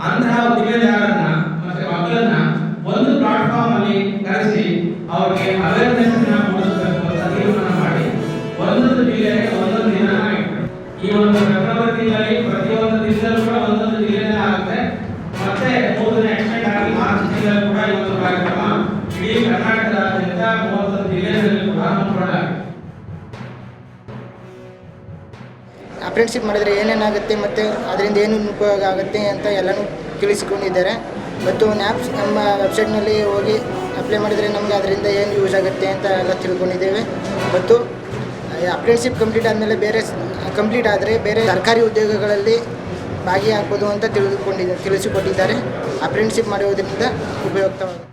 ಅಂತಹ ಉದ್ದಿಮೆದಾರರನ್ನ ಮತ್ತೆ ಮಕ್ಕಳನ್ನ ಒಂದು ಪ್ಲಾಟ್ಫಾರ್ಮ್ ಅಲ್ಲಿ ಕರೆಸಿ ಅವರಿಗೆ ಅವೇರ್ನೆಸ್ ಮೂಡಿಸಬೇಕು ಅಂತ ತೀರ್ಮಾನ ಮಾಡಿ ಒಂದೊಂದು ಜಿಲ್ಲೆಗೆ ಒಂದೊಂದು ದಿನ ಇಟ್ಟರು. ಈ ಒಂದು ಫೆಬ್ರವರಿ ತಿಂಗಳಲ್ಲಿ ಪ್ರತಿಯೊಂದು ದಿನದಲ್ಲೂ ಕೂಡ ಒಂದೊಂದು ಜಿಲ್ಲೆನೇ ಆಗುತ್ತೆ. ಮತ್ತೆ 3 ದಿನ ಎಕ್ಸ್ಟೆಂಡ್ ಆಗಿ ಮಾರ್ಚ್ ತಿಂಗಳಲ್ಲಿ ಕೂಡ ಈ ಒಂದು ಕಾರ್ಯಕ್ರಮ ಇಡೀ ಕರ್ನಾಟಕದಾದ್ಯಂತ 31 ಜಿಲ್ಲೆಗಳಲ್ಲಿ ಕೂಡ ಹಮ್ಮಿಕೊಳ್ಳಲಾಗಿದೆ. ಅಪ್ರೆಂಟಿಸ್ಶಿಪ್ ಮಾಡಿದರೆ ಏನೇನಾಗುತ್ತೆ ಮತ್ತು ಅದರಿಂದ ಏನು ಉಪಯೋಗ ಆಗುತ್ತೆ ಅಂತ ಎಲ್ಲನೂ ತಿಳಿಸಿಕೊಂಡಿದ್ದಾರೆ. ಮತ್ತು ನ್ಯಾಪ್ಸ್ ನಮ್ಮ ವೆಬ್ಸೈಟ್ನಲ್ಲಿ ಹೋಗಿ ಅಪ್ಲೈ ಮಾಡಿದರೆ ನಮಗೆ ಅದರಿಂದ ಏನು ಯೂಸ್ ಆಗುತ್ತೆ ಅಂತ ಎಲ್ಲ ತಿಳ್ಕೊಂಡಿದ್ದೇವೆ. ಮತ್ತು ಅಪ್ರೆಂಟಿಸ್ಶಿಪ್ ಕಂಪ್ಲೀಟ್ ಆದರೆ ಬೇರೆ ಸರ್ಕಾರಿ ಉದ್ಯೋಗಗಳಲ್ಲಿ ಭಾಗಿಯಾಗ್ಬೋದು ಅಂತ ತಿಳಿಸಿಕೊಟ್ಟಿದ್ದಾರೆ. ಅಪ್ರೆಂಟಿಸ್ಶಿಪ್ ಮಾಡುವುದರಿಂದ ಉಪಯುಕ್ತವಾಗುತ್ತೆ.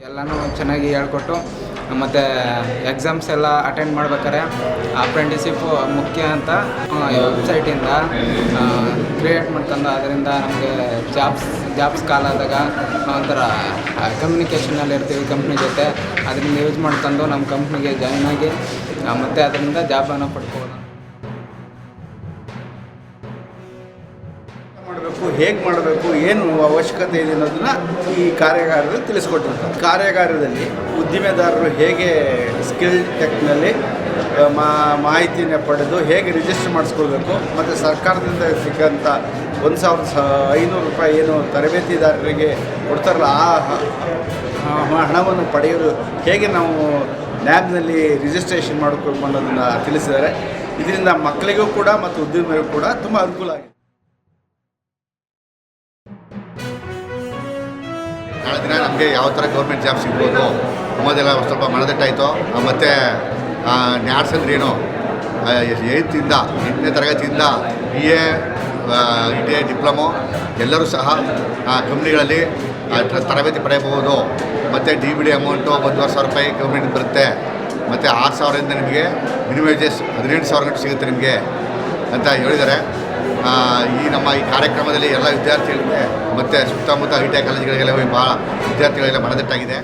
ಎಲ್ಲನೂ ಚೆನ್ನಾಗಿ ಹೇಳ್ಕೊಟ್ಟು ಮತ್ತು ಎಕ್ಸಾಮ್ಸ್ ಎಲ್ಲ ಅಟೆಂಡ್ ಮಾಡ್ಬೇಕಾದ್ರೆ ಅಪ್ರೆಂಟಿಸ್ಶಿಪ್ಪು ಮುಖ್ಯ ಅಂತ ವೆಬ್ಸೈಟಿಂದ ಕ್ರಿಯೇಟ್ ಮಾಡ್ಕೊಂಡು ಅದರಿಂದ ನಮಗೆ ಜಾಬ್ಸ್ ಕಾಲ್ ಆದಾಗ ಒಂಥರ ಕಮ್ಯುನಿಕೇಷನಲ್ಲಿ ಇರ್ತೀವಿ ಕಂಪ್ನಿ ಜೊತೆ. ಅದರಿಂದ ಯೂಸ್ ಮಾಡ್ಕೊಂಡು ನಮ್ಮ ಕಂಪ್ನಿಗೆ ಜಾಯ್ನ್ ಆಗಿ ಮತ್ತು ಅದರಿಂದ ಜಾಬನ್ನು ಪಡ್ಕೋಬೋದು. ಹೇಗೆ ಮಾಡಬೇಕು, ಏನು ಅವಶ್ಯಕತೆ ಇದೆ ಅನ್ನೋದನ್ನ ಈ ಕಾರ್ಯಾಗಾರದಲ್ಲಿ ತಿಳಿಸ್ಕೊಟ್ಟಿರ್ತಾರೆ. ಕಾರ್ಯಾಗಾರದಲ್ಲಿ ಉದ್ದಿಮೆದಾರರು ಹೇಗೆ ಸ್ಕಿಲ್ ಟೆಕ್ನಲ್ಲಿ ಮಾಹಿತಿಯನ್ನು ಪಡೆದು ಹೇಗೆ ರಿಜಿಸ್ಟರ್ ಮಾಡಿಸ್ಕೊಳ್ಬೇಕು ಮತ್ತು ಸರ್ಕಾರದಿಂದ ಸಿಕ್ಕಂಥ 1,500 ರೂಪಾಯಿ ಏನು ತರಬೇತಿದಾರರಿಗೆ ಕೊಡ್ತಾರಲ್ಲ ಆ ಹಣವನ್ನು ಪಡೆಯೋದು ಹೇಗೆ ನಾವು ನ್ಯಾಬ್ನಲ್ಲಿ ರಿಜಿಸ್ಟ್ರೇಷನ್ ಮಾಡಬೇಕು ಅನ್ನೋದನ್ನು ತಿಳಿಸಿದ್ದಾರೆ. ಇದರಿಂದ ಮಕ್ಕಳಿಗೂ ಕೂಡ ಮತ್ತು ಉದ್ಯಮಿಗೂ ಕೂಡ ತುಂಬ ಅನುಕೂಲ ಆಗಿದೆ. ನಾಳೆ ದಿನ ನಮಗೆ ಯಾವ ಥರ ಗೌರ್ಮೆಂಟ್ ಜಾಬ್ ಸಿಗ್ಬೋದು ಅನ್ನೋದೆಲ್ಲ ಸ್ವಲ್ಪ ಮನದಟ್ಟಾಯಿತು. ಮತ್ತು ನ್ಯಾಟ್ಸ್ ಅಂದ್ರೆ ಏನು, 8ನೇ ತರಗತಿಯಿಂದ BA ITI ಡಿಪ್ಲೊಮೊ ಎಲ್ಲರೂ ಸಹ ಕಂಪ್ನಿಗಳಲ್ಲಿ ತರಬೇತಿ ಪಡೆಯಬಹುದು. ಮತ್ತು DBD ಅಮೌಂಟು 1,500 ರೂಪಾಯಿ ಗೌರ್ಮೆಂಟ್ ಬರುತ್ತೆ. ಮತ್ತು 6,000ರಿಂದ ನಿಮಗೆ ಮಿನಿಮಮ್ ವೇಜಸ್ 18,000 ಗಂಟೆ ಸಿಗುತ್ತೆ ನಿಮಗೆ ಅಂತ ಹೇಳಿದ್ದಾರೆ. ನಮ್ಮ ಈ ಕಾರ್ಯಕ್ರಮದಲ್ಲಿ ಎಲ್ಲ ವಿದ್ಯಾರ್ಥಿಗಳಿಗೆ ಮತ್ತು ಸುತ್ತಮುತ್ತ ITI ಕಾಲೇಜುಗಳಿಗೆಲ್ಲ ಭಾಳ ವಿದ್ಯಾರ್ಥಿಗಳೆಲ್ಲ ಮನದಟ್ಟಾಗಿದೆ.